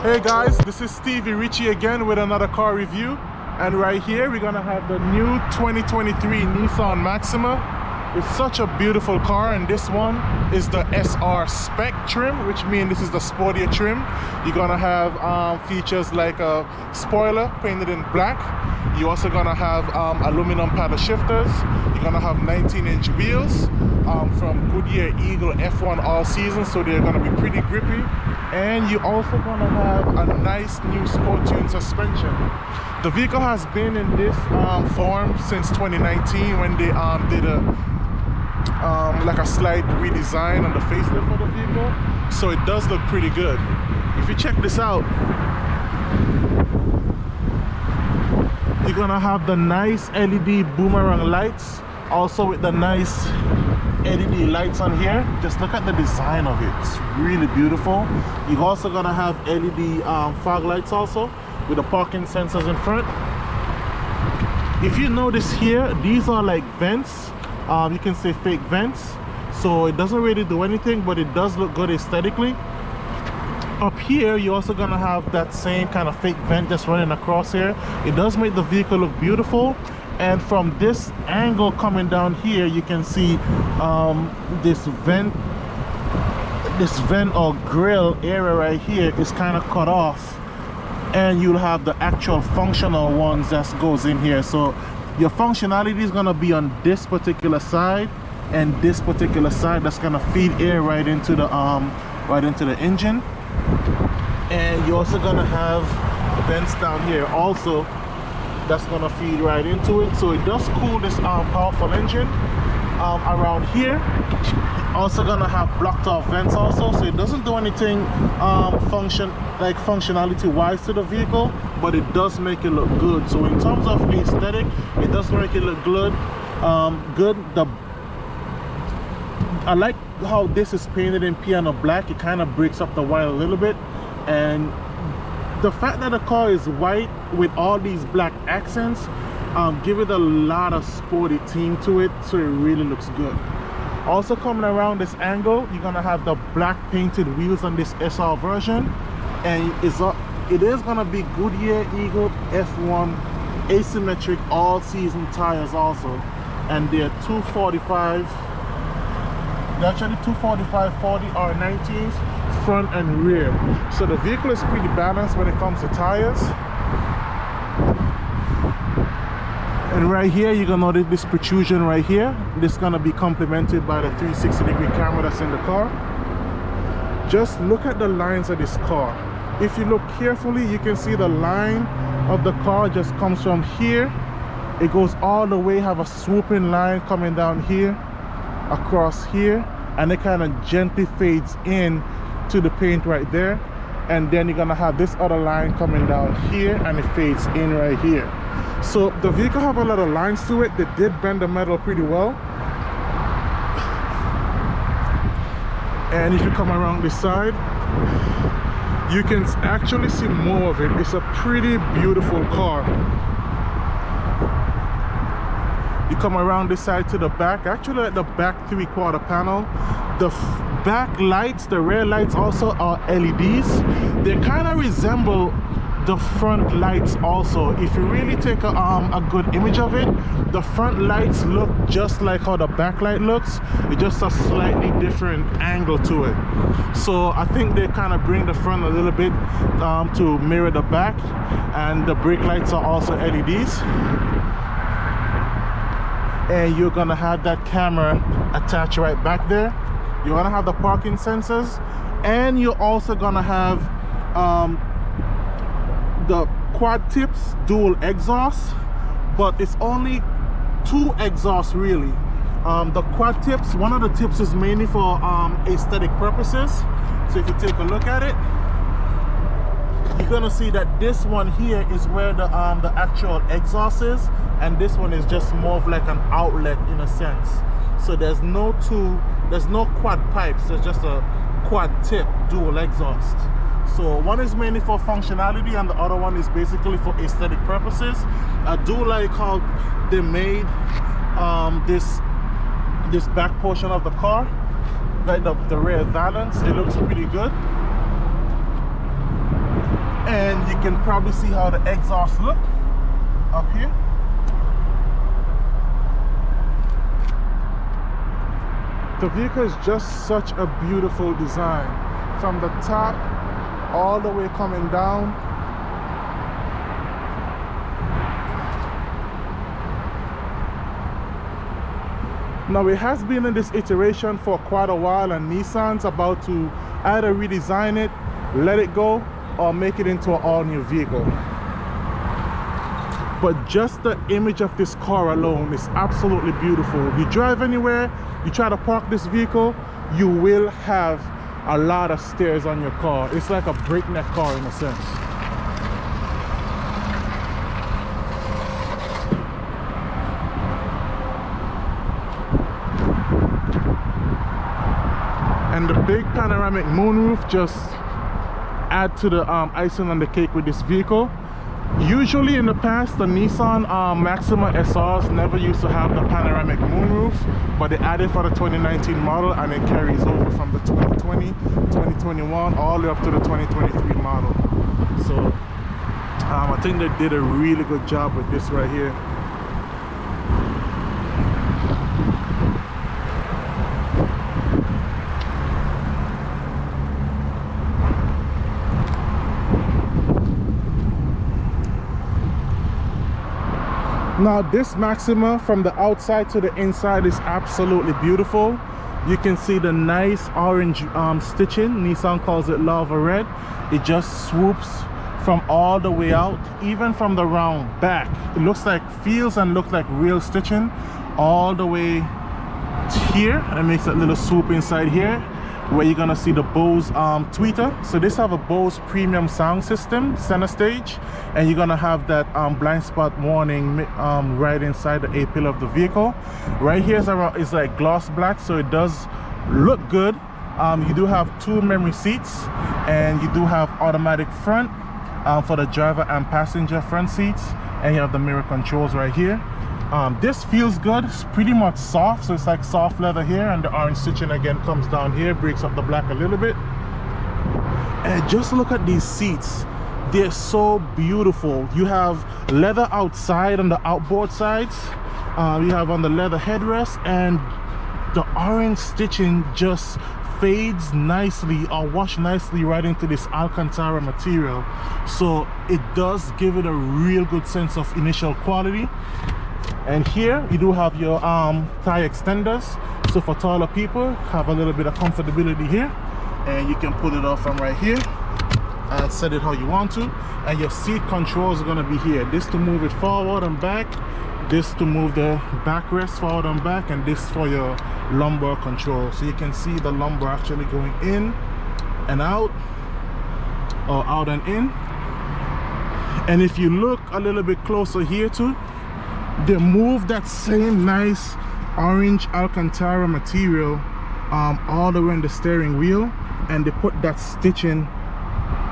Hey guys, this is Stevie Ritchie again with another car review, and right here we're gonna have the new 2023 Nissan Maxima. It's such a beautiful car, and this one is the SR spec trim, which means this is the sportier trim. You're gonna have features like a spoiler painted in black. You're also gonna have aluminum paddle shifters. You're gonna have 19-inch wheels from Goodyear Eagle F1 all season, so they're gonna be pretty grippy. And you're also gonna have a nice new sport tune suspension. The vehicle has been in this form since 2019 when they did a like a slight redesign on the facelift of the vehicle, so it does look pretty good. If you check this out, you're gonna have the nice LED boomerang lights, also with the nice LED lights on here. Just look at the design of it, it's really beautiful. You're also gonna have LED fog lights also with the parking sensors in front. If you notice here, these are like vents. You can say fake vents, so it doesn't really do anything, but it does look good aesthetically. Up here you're also gonna have that same kind of fake vent just running across here. It does make the vehicle look beautiful. And from this angle coming down here, you can see this vent or grill area right here is kind of cut off, and you'll have the actual functional ones that goes in here. So your functionality is going to be on this particular side and this particular side. That's going to feed air right into the engine. And you're also going to have vents down here also that's going to feed right into it, so it does cool this powerful engine. Around here also going to have blocked off vents also, so it doesn't do anything functionality wise to the vehicle, but it does make it look good. So in terms of aesthetic, it does make it look good. I like how this is painted in piano black. It kind of breaks up the white a little bit, and the fact that the car is white with all these black accents give it a lot of sporty theme to it, so it really looks good. Also coming around this angle, you're gonna have the black painted wheels on this SR version, and it is gonna be Goodyear Eagle F1 asymmetric all season tires also, and they're 245. They're actually 245/40 R19s front and rear, so the vehicle is pretty balanced when it comes to tires. And right here you're gonna notice this protrusion right here. This is gonna be complemented by the 360-degree camera that's in the car. Just look at the lines of this car. If you look carefully, you can see the line of the car just comes from here. It goes all the way, have a swooping line coming down here, across here, and it kind of gently fades in to the paint right there. And then you're gonna have this other line coming down here, and it fades in right here. So the vehicle have a lot of lines to it. They did bend the metal pretty well. And if you come around this side, you can actually see more of it. It's a pretty beautiful car. You come around this side to the back, actually at the back 3/4 panel, the back lights, the rear lights also are LEDs. They kind of resemble the front lights also. If you really take a good image of it, the front lights look just like how the back light looks. It's just a slightly different angle to it. So I think they kind of bring the front a little bit to mirror the back, and the brake lights are also LEDs. And you're gonna have that camera attached right back there. You're gonna have the parking sensors, and you're also gonna have the quad tips dual exhaust, but it's only 2 exhausts really. The quad tips, one of the tips is mainly for aesthetic purposes. So if you take a look at it, you're gonna see that this one here is where the actual exhaust is, and this one is just more of like an outlet in a sense. So there's no quad pipes, there's just a quad tip dual exhaust. So one is mainly for functionality and the other one is basically for aesthetic purposes. I do like how they made this back portion of the car, like the rear valance. It looks pretty good. And you can probably see how the exhaust look up here. The vehicle is just such a beautiful design. From the top all the way coming down. Now it has been in this iteration for quite a while, and Nissan's about to either redesign it, let it go, or make it into an all-new vehicle. But just the image of this car alone is absolutely beautiful. If you drive anywhere, you try to park this vehicle, you will have a lot of stairs on your car. It's like a breakneck car in a sense. And the big panoramic moonroof just add to the icing on the cake with this vehicle. Usually in the past, the Nissan Maxima SRs never used to have the panoramic moonroof, but they added for the 2019 model, and it carries over from the 2020, 2021, all the way up to the 2023 model. So I think they did a really good job with this right here. Now this Maxima from the outside to the inside is absolutely beautiful. You can see the nice orange stitching. Nissan calls it lava red. It just swoops from all the way out, even from the round back. It looks like, feels and looks like real stitching all the way to here, and it makes that little swoop inside here where you're gonna see the Bose tweeter. So this have a Bose premium sound system, center stage, and you're gonna have that blind spot warning right inside the A-pillar of the vehicle. Right here is like gloss black, so it does look good. You do have 2 memory seats, and you do have automatic front for the driver and passenger front seats, and you have the mirror controls right here. This feels good. It's pretty much soft, so it's like soft leather here, and the orange stitching again comes down here, breaks up the black a little bit. And just look at these seats. They're so beautiful. You have leather outside on the outboard sides. You have on the leather headrest, and the orange stitching just fades nicely or wash nicely right into this Alcantara material. So it does give it a real good sense of initial quality. And here you do have your thigh extenders, so for taller people have a little bit of comfortability here, and you can pull it off from right here and set it how you want to. And your seat controls are going to be here, this to move it forward and back, this to move the backrest forward and back, and this for your lumbar control. So you can see the lumbar actually going in and out, or out and in. And if you look a little bit closer here too, they moved that same nice orange Alcantara material all the way in the steering wheel, and they put that stitching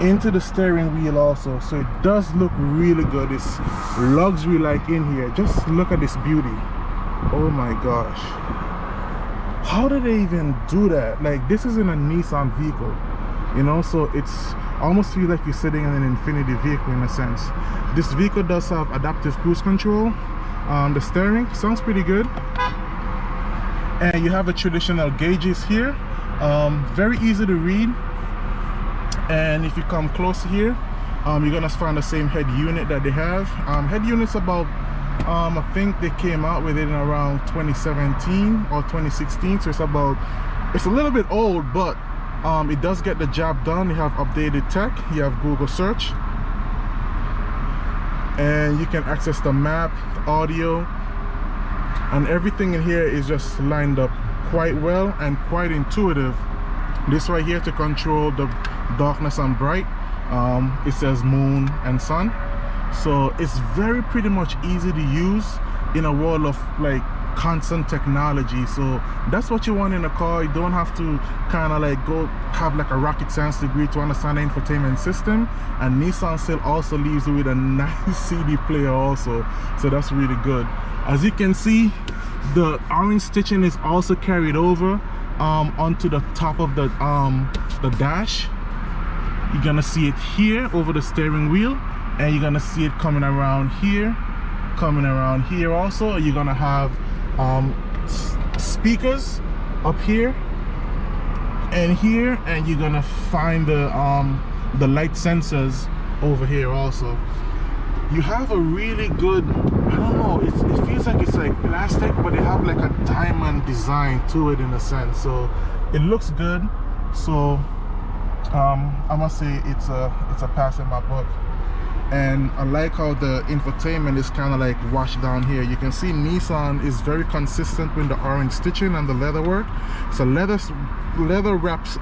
into the steering wheel also, so it does look really good. It's luxury like in here. Just look at this beauty. Oh my gosh, how did they even do that? Like, this isn't a Nissan vehicle, you know, so it's almost feel like you're sitting in an Infinity vehicle in a sense. This vehicle does have adaptive cruise control. The steering sounds pretty good, and you have the traditional gauges here, very easy to read. And if you come close here, you're gonna find the same head unit that they have. Head unit's about I think they came out with it in around 2017 or 2016, so it's a little bit old, but it does get the job done. You have updated tech, you have Google search, and you can access the map, the audio, and everything in here is just lined up quite well and quite intuitive. This right here to control the darkness and bright, it says moon and sun, so it's pretty much easy to use in a world of like constant technology. So that's what you want in a car. You don't have to kind of like go have like a rocket science degree to understand the infotainment system, and Nissan still also leaves you with a nice CD player also, so that's really good. As you can see, the orange stitching is also carried over onto the top of the dash. You're gonna see it here over the steering wheel, and you're gonna see it coming around here also. You're gonna have speakers up here and here, and you're gonna find the light sensors over here also. You have a really good, I don't know, it feels like it's like plastic, but they have like a diamond design to it in a sense, so it looks good. So I must say it's a pass in my book. And I like how the infotainment is kind of like washed down here. You can see Nissan is very consistent with the orange stitching and the leather work. So leather wraps,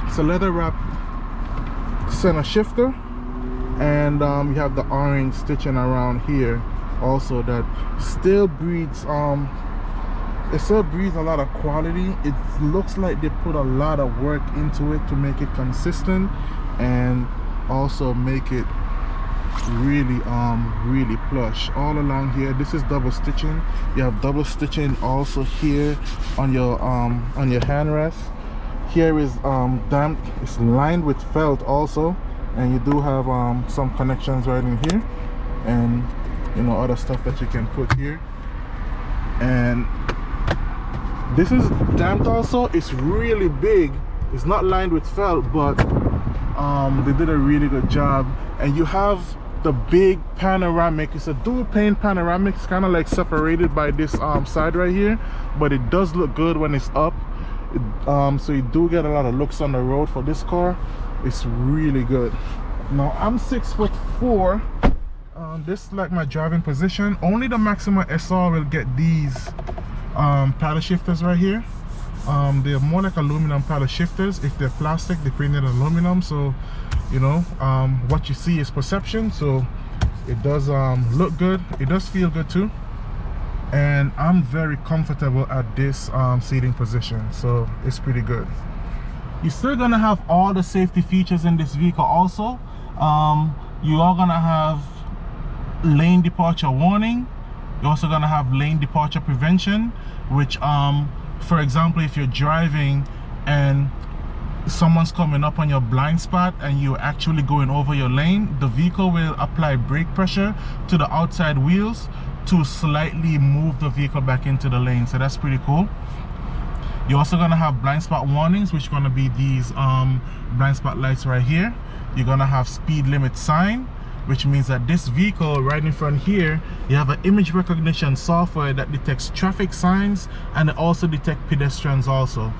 it's a leather wrap center shifter, and you have the orange stitching around here also that still breeds it still breathes a lot of quality. It looks like they put a lot of work into it to make it consistent and also make it really really plush all along here. This is double stitching. You have double stitching also here on your handrest. Here is damped, it's lined with felt also, and you do have some connections right in here, and you know, other stuff that you can put here. And this is damped also. It's really big. It's not lined with felt, but they did a really good job. And you have the big panoramic. It's a dual pane panoramic. It's kind of like separated by this side right here, but it does look good when it's up. So you do get a lot of looks on the road for this car. It's really good. Now I'm 6'4". This is like my driving position. Only the Maxima SR will get these paddle shifters right here. They're more like aluminum paddle shifters. If they're plastic, they printed aluminum, so you know, what you see is perception. So it does look good, it does feel good too, and I'm very comfortable at this seating position, so it's pretty good. You're still gonna have all the safety features in this vehicle also. You are gonna have lane departure warning. You're also gonna have lane departure prevention, which for example, if you're driving and someone's coming up on your blind spot and you're actually going over your lane, the vehicle will apply brake pressure to the outside wheels to slightly move the vehicle back into the lane. So that's pretty cool. You're also gonna have blind spot warnings, which are gonna be these blind spot lights right here. You're gonna have speed limit sign, which means that this vehicle right in front here, you have an image recognition software that detects traffic signs, and it also detects pedestrians also.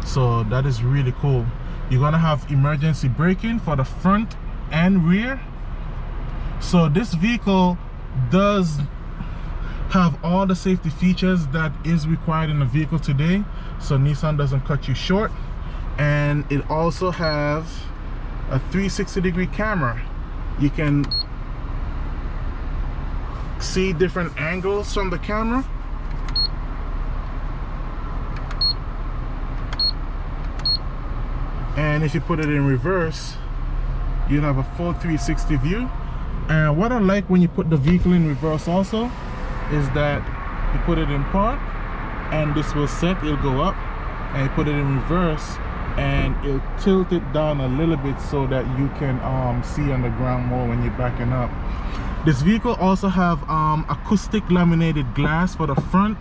So that is really cool. You're gonna have emergency braking for the front and rear. So this vehicle does have all the safety features that is required in a vehicle today, so Nissan doesn't cut you short. And it also has a 360-degree camera. You can see different angles from the camera. And if you put it in reverse, you'll have a full 360 view. And what I like when you put the vehicle in reverse also is that you put it in park and this will set, it'll go up, and you put it in reverse and it'll tilt it down a little bit so that you can see on the ground more when you're backing up. This vehicle also have acoustic laminated glass for the front,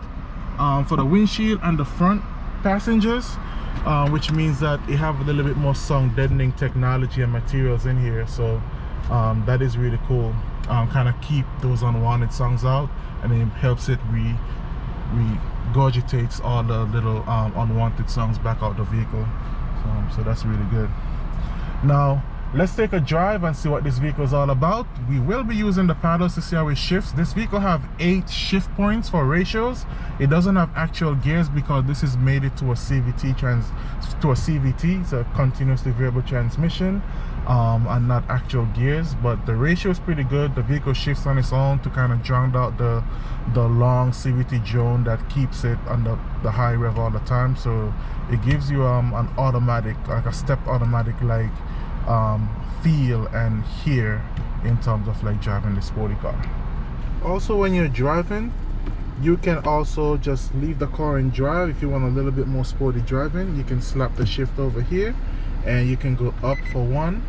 for the windshield and the front passengers, which means that it have a little bit more sound deadening technology and materials in here. So that is really cool. Kind of keep those unwanted sounds out, and it helps it regurgitates all the little unwanted sounds back out the vehicle. So that's really good. Now let's take a drive and see what this vehicle is all about. We will be using the paddles to see how it shifts. This vehicle have 8 shift points for ratios. It doesn't have actual gears because this is made it to a CVT, so continuously variable transmission, and not actual gears. But the ratio is pretty good. The vehicle shifts on its own to kind of drown out the long CVT drone that keeps it on the high rev all the time. So it gives you an automatic, like a stepped automatic like feel and hear in terms of like driving the sporty car. Also, when you're driving, you can also just leave the car in drive. If you want a little bit more sporty driving, you can slap the shift over here and you can go up for 1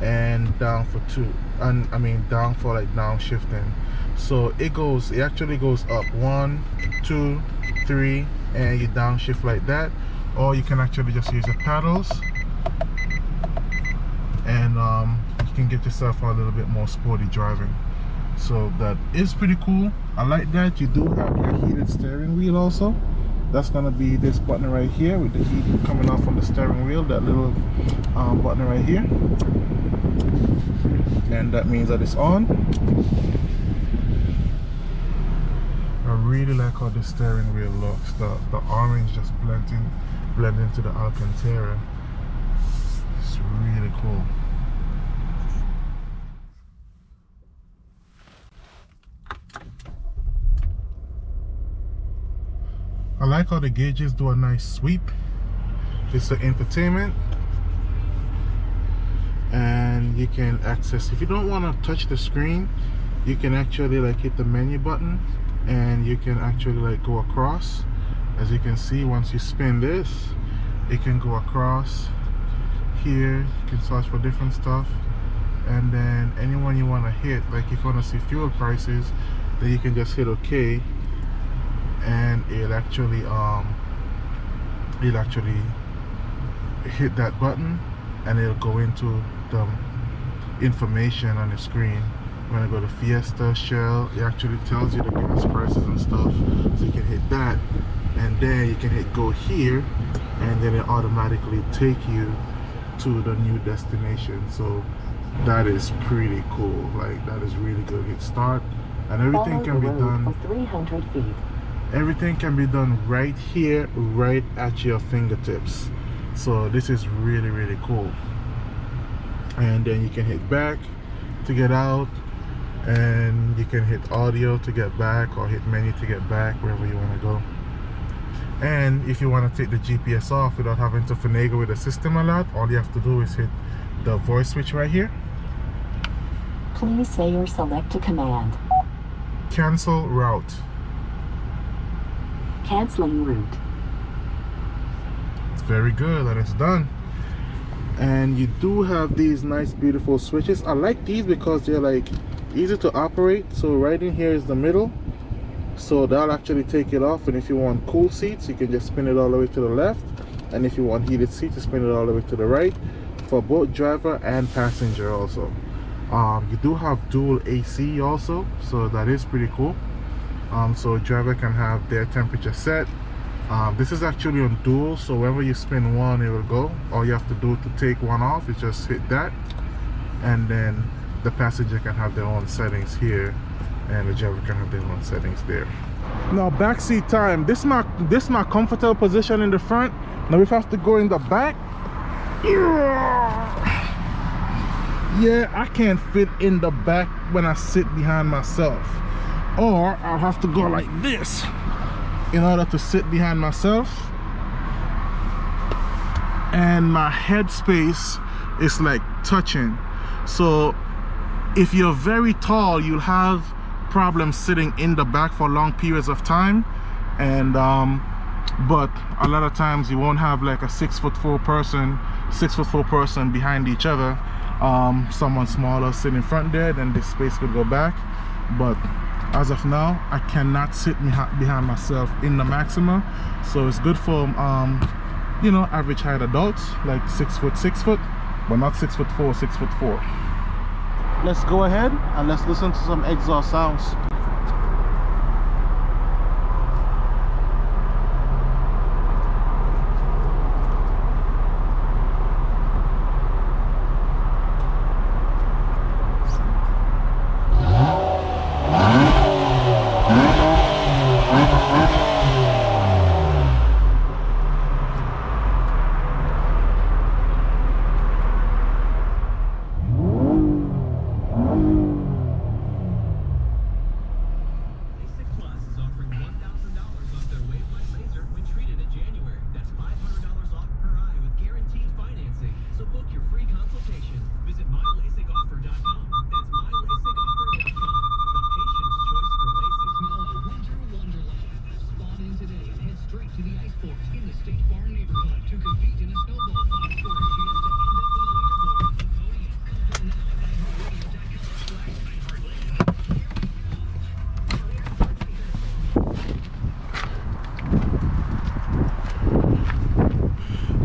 and down for 2, and I mean down for like downshifting. So it actually goes up 1, 2, 3, and you downshift like that. Or you can actually just use the paddles, and you can get yourself a little bit more sporty driving. So that is pretty cool. I like that. You do have your heated steering wheel also. That's gonna be this button right here with the heat coming off from the steering wheel, that little button right here, and that means that it's on. I really like how the steering wheel looks. The orange just blend into the Alcantara. It's really cool. I like how the gauges do a nice sweep. It's the infotainment, and you can access, if you don't want to touch the screen, you can actually like hit the menu button and you can actually like go across. As you can see, once you spin this, it can go across here. You can search for different stuff, and then anyone you want to hit, like if you want to see fuel prices, then you can just hit OK, and it'll actually hit that button and it'll go into the information on the screen. When I go to Fiesta, Shell, it actually tells you the gas prices and stuff, so you can hit that, and then you can hit go here, and then it automatically take you to the new destination. So that is pretty cool. Like, that is really good. Hit start, and everything can be done 300 feet. Everything can be done right here, right at your fingertips. So this is really, really cool. And then you can hit back to get out, and you can hit audio to get back, or hit menu to get back, wherever you want to go. And if you want to take the GPS off without having to finagle with the system a lot, all you have to do is hit the voice switch right here. Please say or select a command. Cancel route. Canceling route. It's very good, and it's done. And you do have these nice beautiful switches. I like these because they're like easy to operate. So right in here is the middle, so that'll actually take it off. And if you want cool seats, you can just spin it all the way to the left, and if you want heated seats, you spin it all the way to the right, for both driver and passenger also. You do have dual AC also, so that is pretty cool. So driver can have their temperature set. This is actually on dual, so whenever you spin one, it will go. All you have to do to take one off is just hit that, and then the passenger can have their own settings here, and the driver can have their own settings there. Now backseat time. This is my comfortable position in the front. Now if I have to go in the back, yeah, I can't fit in the back when I sit behind myself, or I'll have to go like this in order to sit behind myself, and my head space is like touching. So if you're very tall, you'll have problems sitting in the back for long periods of time. And but a lot of times you won't have like a 6'4" person behind each other. Someone smaller sitting in front there, then this space could go back. But as of now, I cannot sit behind myself in the Maxima, so it's good for you know, average height adults, like 6 foot, but not 6'4", 6'4". Let's go ahead and let's listen to some exhaust sounds.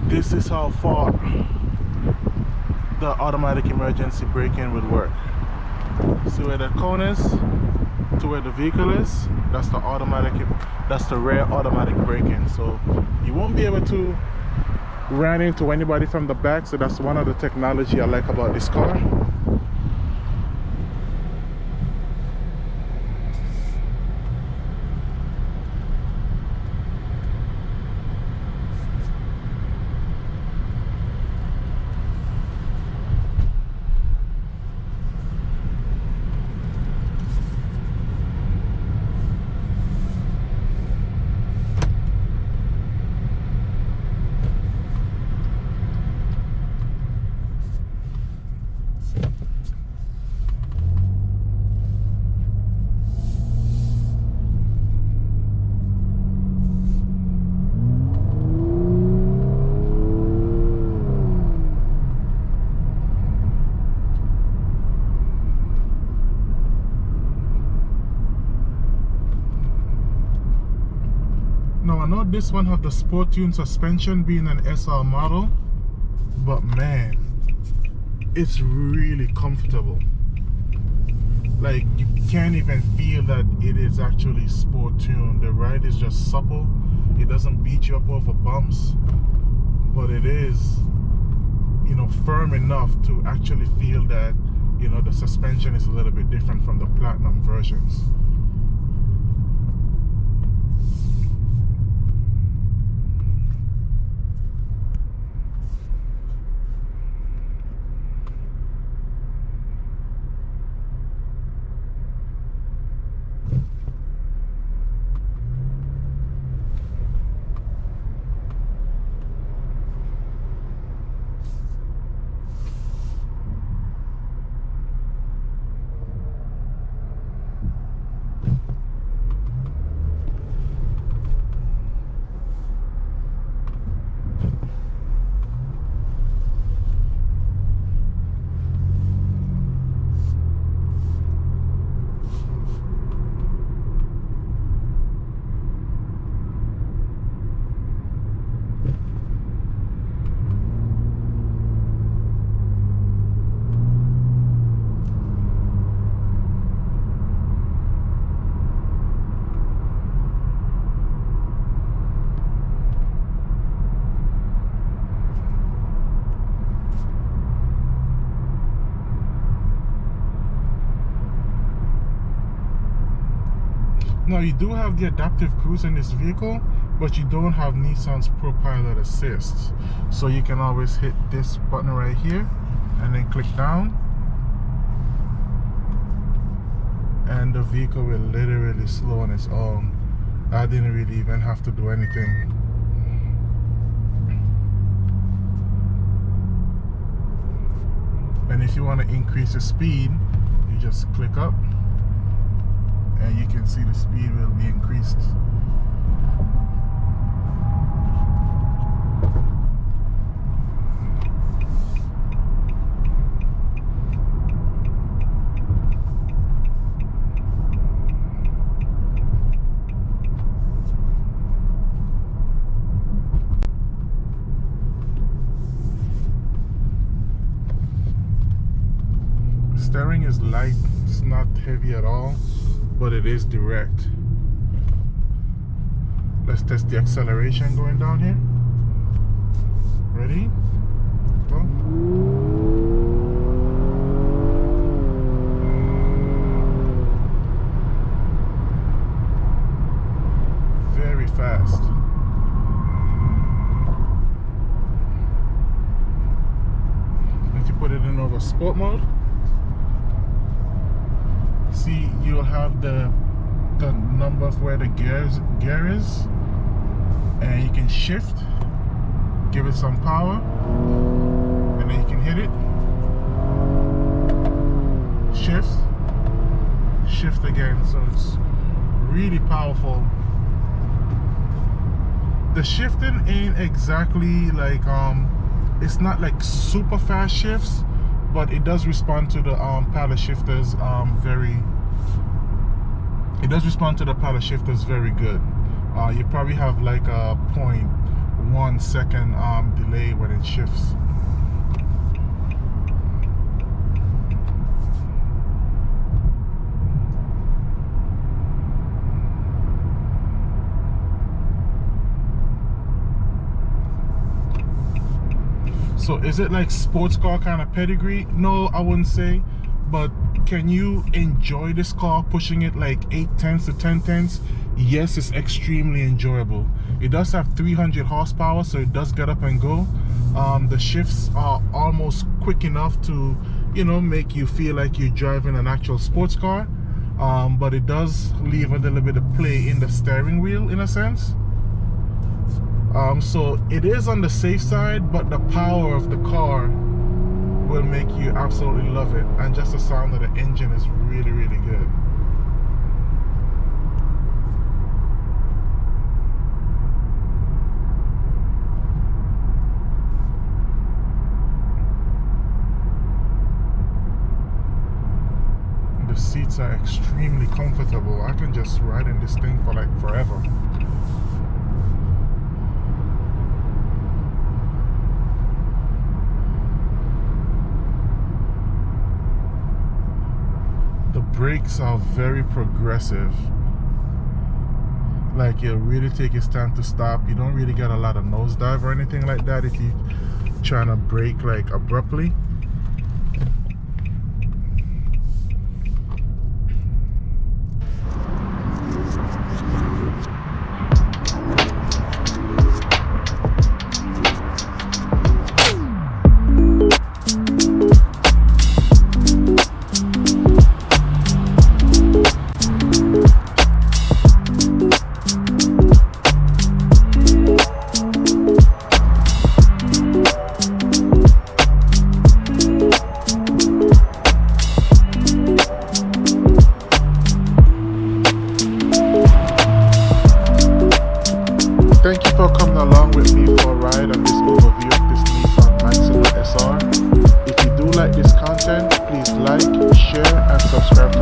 This is how far the automatic emergency braking would work. See where the cone is to where the vehicle is? That's the automatic, that's the rear automatic braking. So you won't be able to run into anybody from the back. So that's one of the technology I like about this car. Now I know this one have the sport tune suspension being an SR model, but man, it's really comfortable. Like you can't even feel that it is actually sport tuned. The ride is just supple. It doesn't beat you up over bumps, but it is, you know, firm enough to actually feel that, you know, the suspension is a little bit different from the platinum versions. Now you do have the adaptive cruise in this vehicle, but you don't have Nissan's ProPilot Assist. So you can always hit this button right here and then click down, and the vehicle will literally slow on its own. I didn't really even have to do anything. And if you want to increase the speed, you just click up and you can see the speed will be increased. Steering is light, it's not heavy at all, but it is direct. Let's test the acceleration going down here. Ready? Go. Very fast. If you put it in over sport mode, see, you'll have the number of where the gear is, and you can shift, give it some power, and then you can hit it, shift again. So it's really powerful. The shifting ain't exactly like it's not like super fast shifts, but it does respond to the paddle shifters very good. You probably have like a 0.1 second delay when it shifts. So is it like sports car kind of pedigree? No, I wouldn't say. But can you enjoy this car pushing it like 8/10 to 10/10? Yes, it's extremely enjoyable. It does have 300 horsepower, so it does get up and go. The shifts are almost quick enough to, you know, make you feel like you're driving an actual sports car. But it does leave a little bit of play in the steering wheel in a sense. So it is on the safe side, but the power of the car will make you absolutely love it, and just the sound of the engine is really, really good. The seats are extremely comfortable. I can just ride in this thing for like forever. The brakes are very progressive. Like, you'll really take your time to stop. You don't really get a lot of nosedive or anything like that if you're trying to brake like abruptly. Thank you for coming along with me for a ride on this overview of this Nissan Maxima SR. If you do like this content, please like, share, and subscribe to